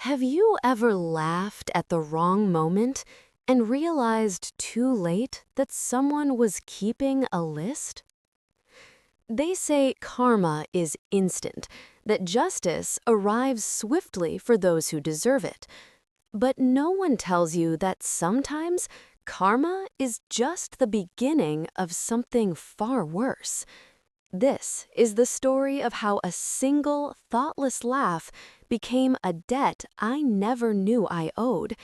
Have you ever laughed at the wrong moment and realized too late that someone was keeping a list? They say karma is instant, that justice arrives swiftly for those who deserve it. But no one tells you that sometimes karma is just the beginning of something far worse. This is the story of how a single, thoughtless laugh became a debt I never knew I owed,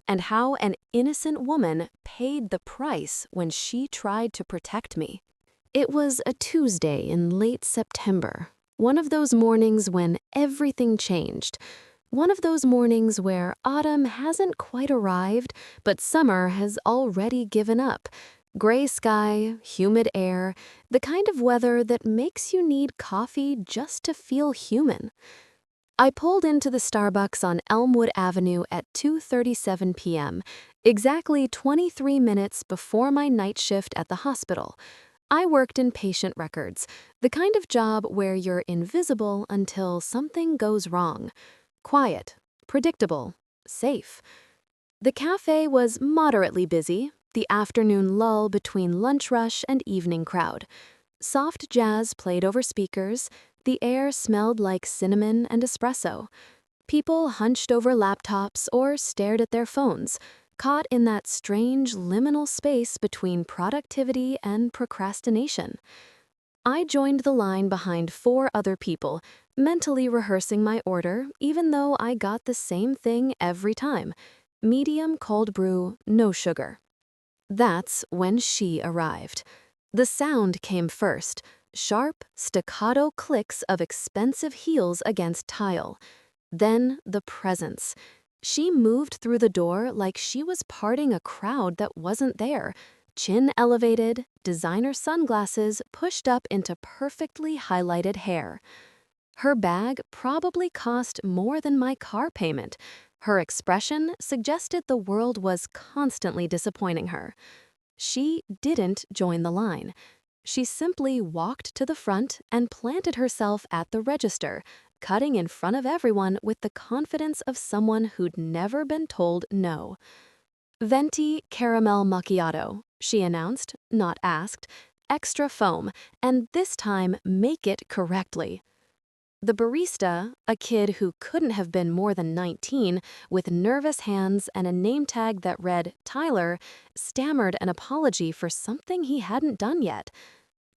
and how an innocent woman paid the price when she tried to protect me. It was a Tuesday in late September, one of those mornings when everything changed. One of those mornings where autumn hasn't quite arrived, but summer has already given up. Gray sky, humid air, the kind of weather that makes you need coffee just to feel human. I pulled into the Starbucks on Elmwood Avenue at 2:37 p.m., exactly 23 minutes before my night shift at the hospital. I worked in patient records, the kind of job where you're invisible until something goes wrong. Quiet, predictable, safe. The cafe was moderately busy, the afternoon lull between lunch rush and evening crowd. Soft jazz played over speakers, the air smelled like cinnamon and espresso. People hunched over laptops or stared at their phones, caught in that strange liminal space between productivity and procrastination. I joined the line behind 4 other people, mentally rehearsing my order even though I got the same thing every time: medium cold brew, no sugar. That's when she arrived. The sound came first, sharp, staccato clicks of expensive heels against tile. Then the presence. She moved through the door like she was parting a crowd that wasn't there, chin elevated, designer sunglasses pushed up into perfectly highlighted hair. Her bag probably cost more than my car payment. Her expression suggested the world was constantly disappointing her. She didn't join the line. She simply walked to the front and planted herself at the register, cutting in front of everyone with the confidence of someone who'd never been told no. "Venti caramel macchiato," she announced, not asked. "Extra foam, and this time make it correctly." The barista, a kid who couldn't have been more than 19, with nervous hands and a name tag that read Tyler, stammered an apology for something he hadn't done yet.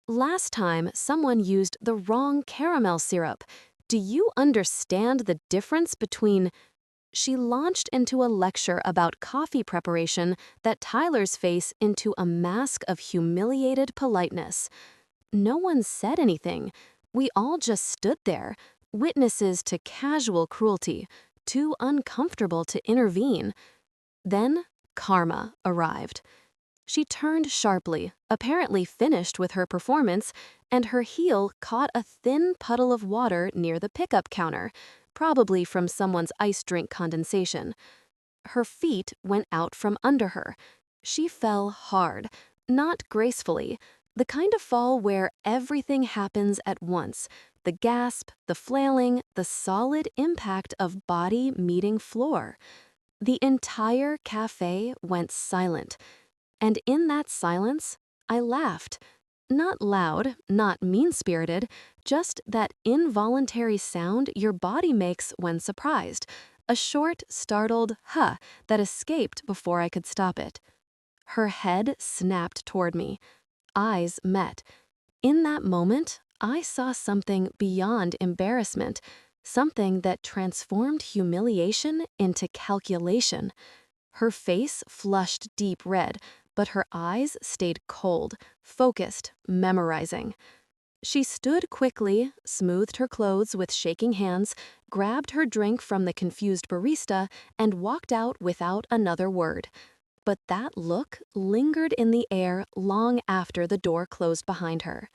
"Last time, someone used the wrong caramel syrup. Do you understand the difference between—" She launched into a lecture about coffee preparation that Tyler's face into a mask of humiliated politeness. No one said anything. We all just stood there, witnesses to casual cruelty, too uncomfortable to intervene. Then karma arrived. She turned sharply, apparently finished with her performance, and her heel caught a thin puddle of water near the pickup counter, probably from someone's ice drink condensation. Her feet went out from under her. She fell hard, not gracefully, the kind of fall where everything happens at once: the gasp, the flailing, the solid impact of body meeting floor. The entire cafe went silent. And in that silence, I laughed. Not loud, not mean-spirited, just that involuntary sound your body makes when surprised, a short, startled huh that escaped before I could stop it. Her head snapped toward me. Eyes met. In that moment, I saw something beyond embarrassment, something that transformed humiliation into calculation. Her face flushed deep red, but her eyes stayed cold, focused, memorizing. She stood quickly, smoothed her clothes with shaking hands, grabbed her drink from the confused barista, and walked out without another word. But that look lingered in the air long after the door closed behind her.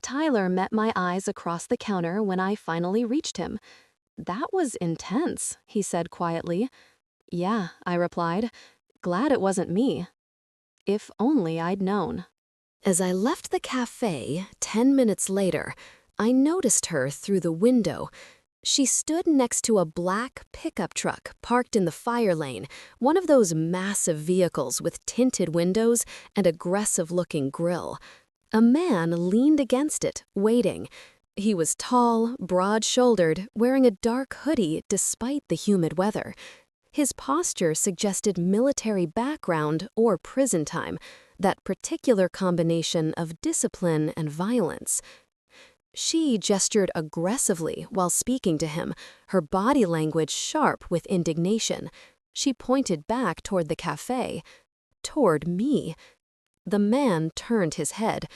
Tyler met my eyes across the counter when I finally reached him. "That was intense," he said quietly. "Yeah," I replied. "Glad it wasn't me." If only I'd known. As I left the cafe 10 minutes later, I noticed her through the window. She stood next to a black pickup truck parked in the fire lane, one of those massive vehicles with tinted windows and aggressive-looking grille. A man leaned against it, waiting. He was tall, broad-shouldered, wearing a dark hoodie despite the humid weather. His posture suggested military background or prison time, that particular combination of discipline and violence. She gestured aggressively while speaking to him, her body language sharp with indignation. She pointed back toward the cafe. Toward me. The man turned his head.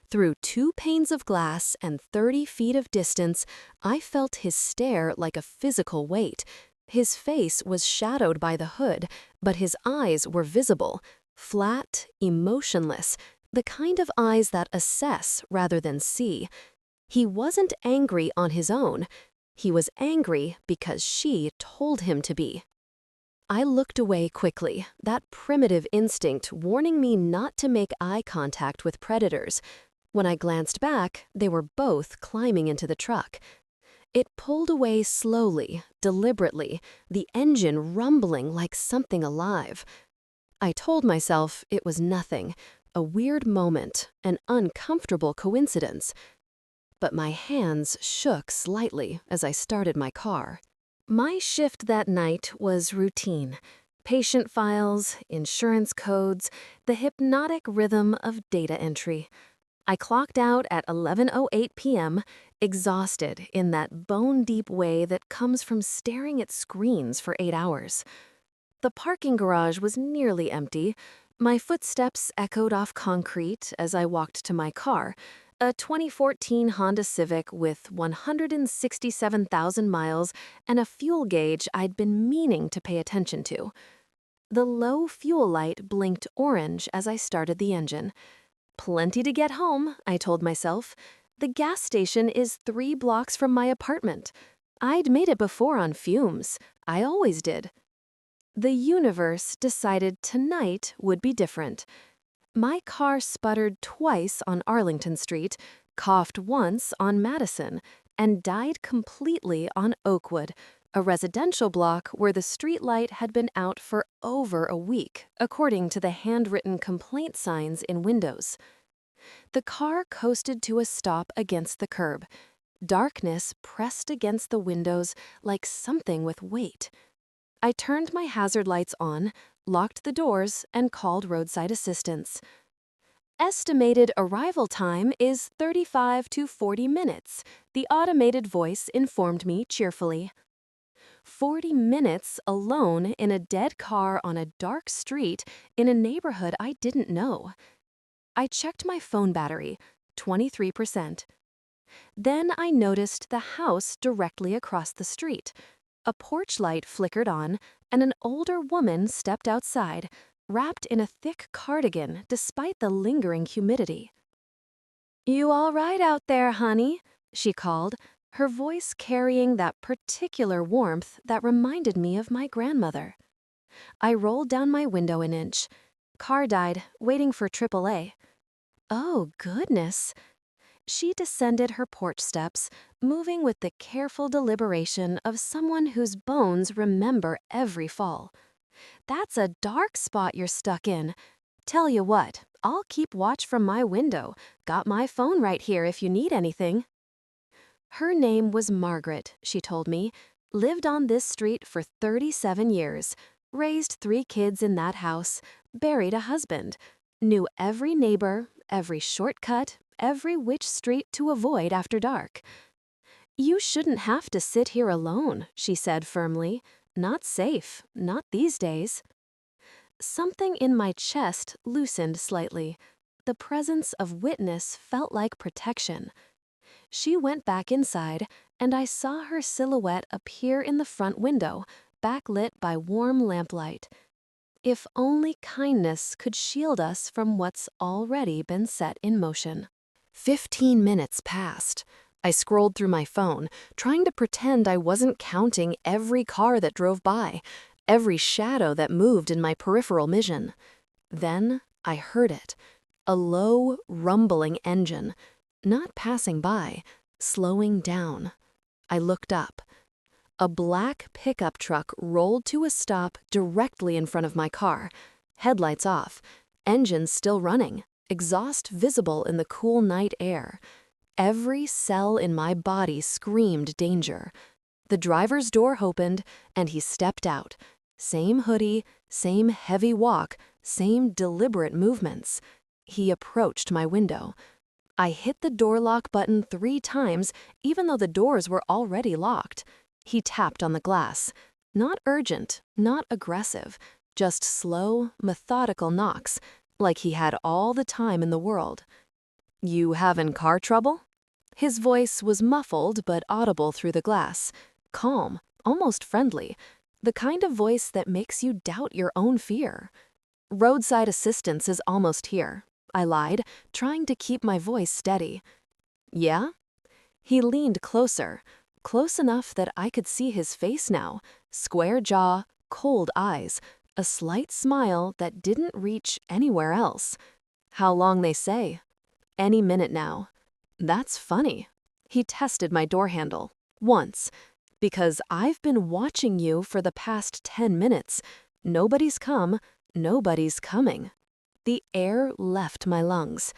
Through 2 panes of glass and 30 feet of distance, I felt his stare like a physical weight. His face was shadowed by the hood, but his eyes were visible, flat, emotionless, the kind of eyes that assess rather than see. He wasn't angry on his own. He was angry because she told him to be. I looked away quickly, that primitive instinct warning me not to make eye contact with predators. When I glanced back, they were both climbing into the truck. It pulled away slowly, deliberately, the engine rumbling like something alive. I told myself it was nothing, a weird moment, an uncomfortable coincidence. But my hands shook slightly as I started my car. My shift that night was routine. Patient files, insurance codes, the hypnotic rhythm of data entry. I clocked out at 11:08 p.m., exhausted in that bone-deep way that comes from staring at screens for 8 hours. The parking garage was nearly empty. My footsteps echoed off concrete as I walked to my car, a 2014 Honda Civic with 167,000 miles and a fuel gauge I'd been meaning to pay attention to. The low fuel light blinked orange as I started the engine. Plenty to get home, I told myself. The gas station is 3 blocks from my apartment. I'd made it before on fumes. I always did. The universe decided tonight would be different. My car sputtered twice on Arlington Street, coughed once on Madison, and died completely on Oakwood, a residential block where the streetlight had been out for over a week, according to the handwritten complaint signs in windows. The car coasted to a stop against the curb. Darkness pressed against the windows like something with weight. I turned my hazard lights on, locked the doors, and called roadside assistance. Estimated arrival time is 35 to 40 minutes, the automated voice informed me cheerfully. 40 minutes alone in a dead car on a dark street in a neighborhood I didn't know. I checked my phone battery, 23%. Then I noticed the house directly across the street. A porch light flickered on, and an older woman stepped outside, wrapped in a thick cardigan despite the lingering humidity. "You all right out there, honey?" she called, her voice carrying that particular warmth that reminded me of my grandmother. I rolled down my window an inch. Car died, waiting for AAA. Oh, goodness. She descended her porch steps, moving with the careful deliberation of someone whose bones remember every fall. "That's a dark spot you're stuck in. Tell you what, I'll keep watch from my window. Got my phone right here if you need anything." Her name was Margaret, she told me. Lived on this street for 37 years. Raised 3 kids in that house. Buried a husband. Knew every neighbor, every shortcut, every which street to avoid after dark. "You shouldn't have to sit here alone," she said firmly. "Not safe, not these days." Something in my chest loosened slightly. The presence of witness felt like protection. She went back inside, and I saw her silhouette appear in the front window, backlit by warm lamplight. If only kindness could shield us from what's already been set in motion. 15 minutes passed. I scrolled through my phone, trying to pretend I wasn't counting every car that drove by, every shadow that moved in my peripheral vision. Then I heard it. A low, rumbling engine. Not passing by, slowing down. I looked up. A black pickup truck rolled to a stop directly in front of my car. Headlights off, engines still running, exhaust visible in the cool night air. Every cell in my body screamed danger. The driver's door opened, and he stepped out. Same hoodie, same heavy walk, same deliberate movements. He approached my window. I hit the door lock button 3 times, even though the doors were already locked. He tapped on the glass. Not urgent, not aggressive, just slow, methodical knocks, like he had all the time in the world. "You having car trouble?" His voice was muffled but audible through the glass. Calm, almost friendly. The kind of voice that makes you doubt your own fear. "Roadside assistance is almost here," I lied, trying to keep my voice steady. "Yeah?" He leaned closer, close enough that I could see his face now. Square jaw, cold eyes, a slight smile that didn't reach anywhere else. "How long they say?" "Any minute now." "That's funny." He tested my door handle. Once. "Because I've been watching you for the past 10 minutes. Nobody's come, nobody's coming." The air left my lungs.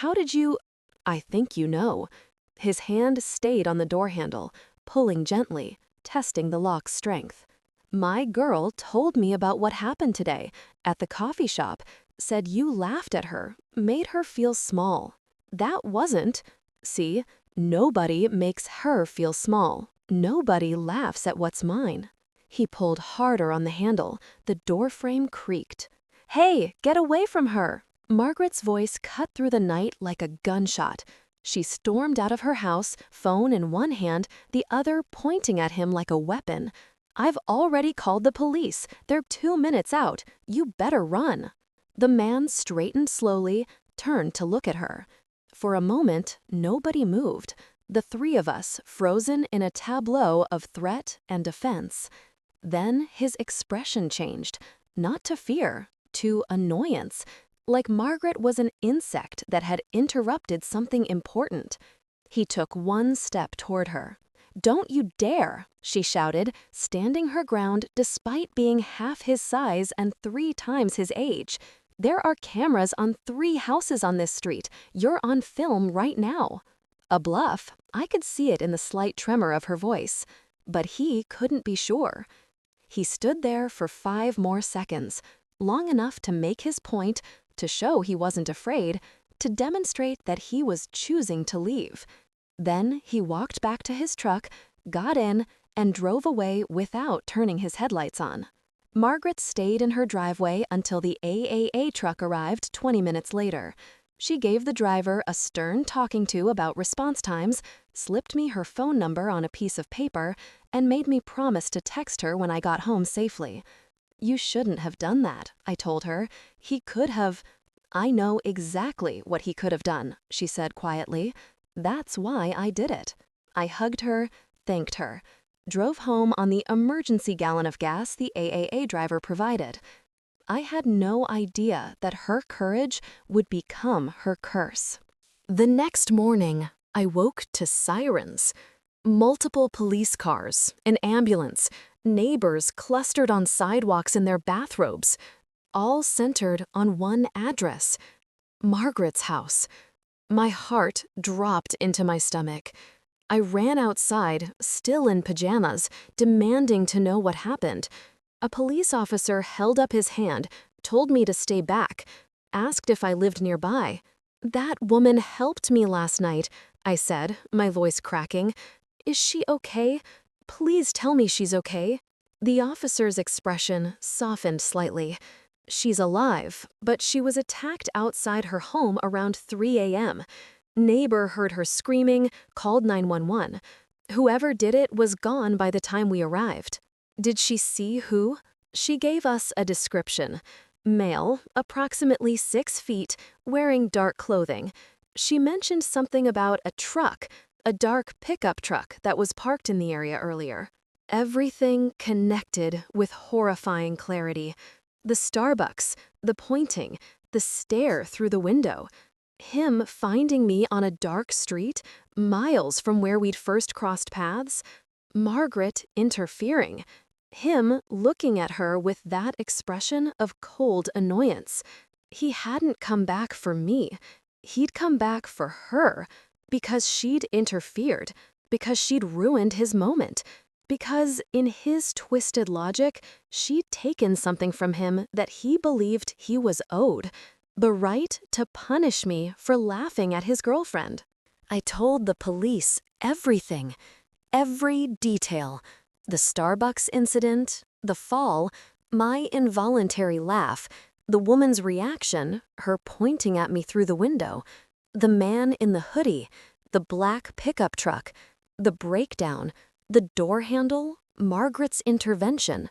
"How did you—" "I think you know." His hand stayed on the door handle, pulling gently, testing the lock's strength. "My girl told me about what happened today, at the coffee shop, said you laughed at her, made her feel small. That wasn't— See, nobody makes her feel small. Nobody laughs at what's mine." He pulled harder on the handle. The door frame creaked. "Hey, get away from her!" Margaret's voice cut through the night like a gunshot. She stormed out of her house, phone in one hand, the other pointing at him like a weapon. "I've already called the police. They're 2 minutes out. You better run." The man straightened slowly, turned to look at her. For a moment, nobody moved. The 3 of us, frozen in a tableau of threat and defense. Then his expression changed, not to fear, to annoyance, like Margaret was an insect that had interrupted something important. He took 1 step toward her. "Don't you dare!" she shouted, standing her ground despite being half his size and 3 times his age. "There are cameras on 3 houses on this street. You're on film right now." A bluff. I could see it in the slight tremor of her voice. But he couldn't be sure. He stood there for 5 more seconds, long enough to make his point, to show he wasn't afraid, to demonstrate that he was choosing to leave. Then he walked back to his truck, got in, and drove away without turning his headlights on. Margaret stayed in her driveway until the AAA truck arrived 20 minutes later. She gave the driver a stern talking to about response times, slipped me her phone number on a piece of paper, and made me promise to text her when I got home safely. "You shouldn't have done that," I told her. "He could have—" "I know exactly what he could have done," she said quietly. "That's why I did it." I hugged her, thanked her, drove home on the emergency gallon of gas the AAA driver provided. I had no idea that her courage would become her curse. The next morning, I woke to sirens. Multiple police cars, an ambulance, neighbors clustered on sidewalks in their bathrobes, all centered on one address: Margaret's house. My heart dropped into my stomach. I ran outside, still in pajamas, demanding to know what happened. A police officer held up his hand, told me to stay back, asked if I lived nearby. "That woman helped me last night," I said, my voice cracking. "Is she okay? Please tell me she's okay." The officer's expression softened slightly. "She's alive, but she was attacked outside her home around 3 a.m. Neighbor heard her screaming, called 911. Whoever did it was gone by the time we arrived." "Did she see who?" She gave us a description. Male, approximately 6 feet, wearing dark clothing. She mentioned something about a truck, a dark pickup truck that was parked in the area earlier. Everything connected with horrifying clarity. The Starbucks, the pointing, the stare through the window. Him finding me on a dark street, miles from where we'd first crossed paths. Margaret interfering. Him looking at her with that expression of cold annoyance. He hadn't come back for me. He'd come back for her, because she'd interfered, because she'd ruined his moment, because, in his twisted logic, she'd taken something from him that he believed he was owed, the right to punish me for laughing at his girlfriend. I told the police everything, every detail. The Starbucks incident, the fall, my involuntary laugh, the woman's reaction, her pointing at me through the window, the man in the hoodie, the black pickup truck, the breakdown, the door handle, Margaret's intervention.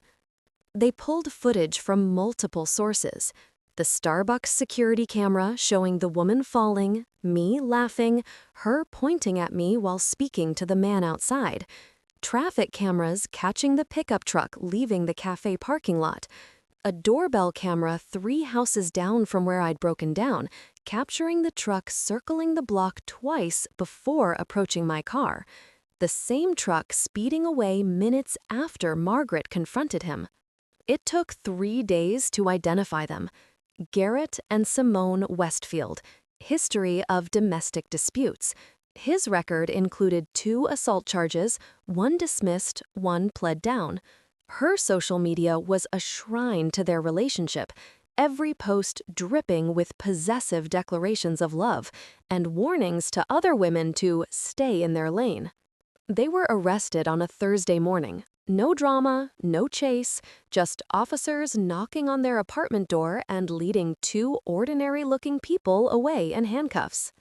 They pulled footage from multiple sources. The Starbucks security camera showing the woman falling, me laughing, her pointing at me while speaking to the man outside. Traffic cameras catching the pickup truck leaving the cafe parking lot. A doorbell camera 3 houses down from where I'd broken down, capturing the truck circling the block twice before approaching my car. The same truck speeding away minutes after Margaret confronted him. It took 3 days to identify them. Garrett and Simone Westfield, history of domestic disputes. His record included 2 assault charges, 1 dismissed, 1 pled down. Her social media was a shrine to their relationship, every post dripping with possessive declarations of love and warnings to other women to stay in their lane. They were arrested on a Thursday morning. No drama, no chase, just officers knocking on their apartment door and leading 2 ordinary-looking people away in handcuffs.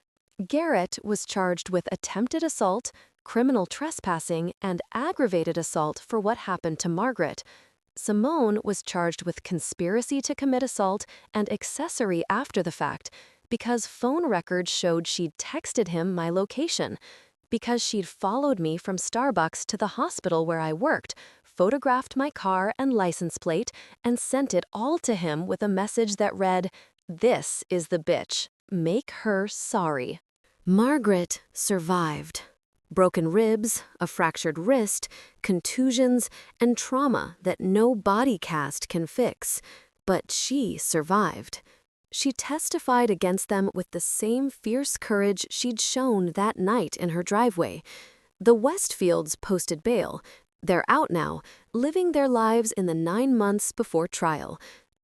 Garrett was charged with attempted assault, criminal trespassing, and aggravated assault for what happened to Margaret. Simone was charged with conspiracy to commit assault and accessory after the fact because phone records showed she'd texted him my location, because she'd followed me from Starbucks to the hospital where I worked, photographed my car and license plate, and sent it all to him with a message that read, "This is the bitch. Make her sorry." Margaret survived. Broken ribs, a fractured wrist, contusions, and trauma that no body cast can fix. But she survived. She testified against them with the same fierce courage she'd shown that night in her driveway. The Westfields posted bail. They're out now, living their lives in the 9 months before trial.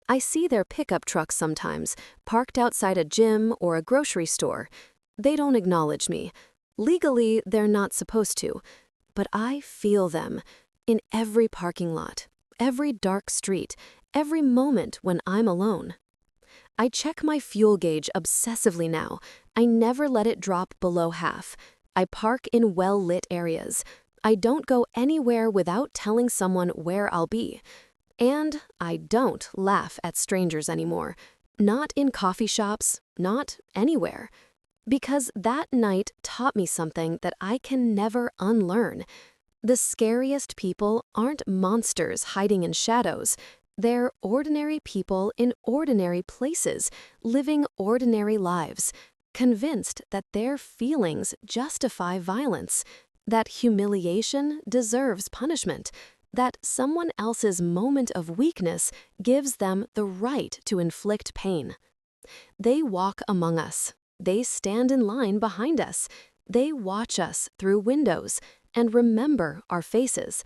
I see their pickup trucks sometimes, parked outside a gym or a grocery store. They don't acknowledge me. Legally, they're not supposed to. But I feel them in every parking lot, every dark street, every moment when I'm alone. I check my fuel gauge obsessively now. I never let it drop below half. I park in well-lit areas. I don't go anywhere without telling someone where I'll be. And I don't laugh at strangers anymore. Not in coffee shops, not anywhere. Because that night taught me something that I can never unlearn. The scariest people aren't monsters hiding in shadows. They're ordinary people in ordinary places, living ordinary lives, convinced that their feelings justify violence, that humiliation deserves punishment, that someone else's moment of weakness gives them the right to inflict pain. They walk among us. They stand in line behind us. They watch us through windows and remember our faces.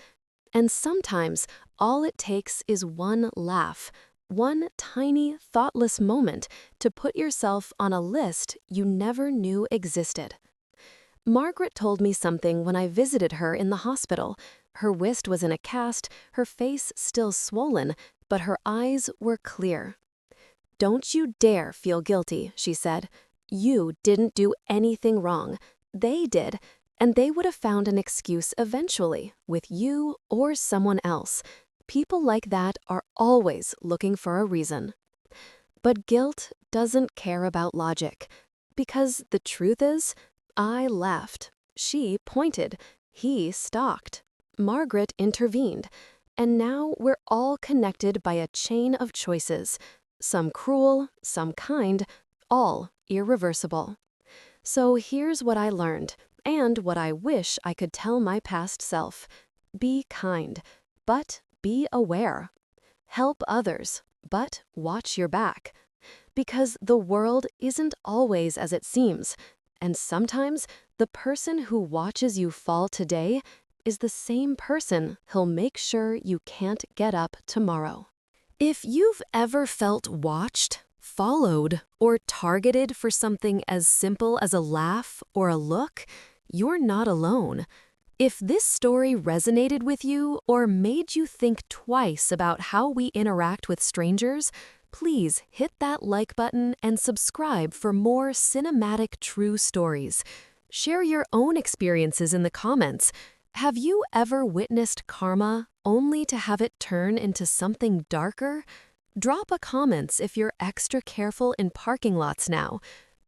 And sometimes all it takes is one laugh, one tiny, thoughtless moment to put yourself on a list you never knew existed. Margaret told me something when I visited her in the hospital. Her wrist was in a cast, her face still swollen, but her eyes were clear. "Don't you dare feel guilty," she said. "You didn't do anything wrong. They did. And they would have found an excuse eventually, with you or someone else. People like that are always looking for a reason." But guilt doesn't care about logic. Because the truth is, I laughed. She pointed. He stalked. Margaret intervened. And now we're all connected by a chain of choices. Some cruel, some kind, all irreversible. So here's what I learned. And what I wish I could tell my past self. Be kind, but be aware. Help others, but watch your back. Because the world isn't always as it seems, and sometimes the person who watches you fall today is the same person who'll make sure you can't get up tomorrow. If you've ever felt watched, followed, or targeted for something as simple as a laugh or a look, you're not alone. If this story resonated with you or made you think twice about how we interact with strangers, please hit that like button and subscribe for more cinematic true stories. Share your own experiences in the comments. Have you ever witnessed karma only to have it turn into something darker? Drop a comments if you're extra careful in parking lots now.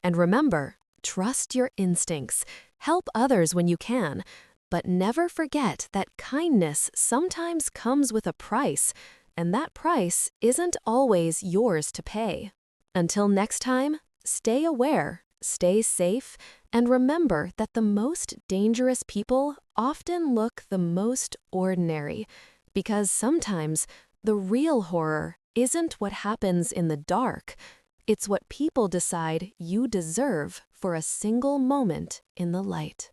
And remember, trust your instincts. Help others when you can. But never forget that kindness sometimes comes with a price, and that price isn't always yours to pay. Until next time, stay aware, stay safe, and remember that the most dangerous people often look the most ordinary, because sometimes the real horror isn't what happens in the dark, it's what people decide you deserve for a single moment in the light.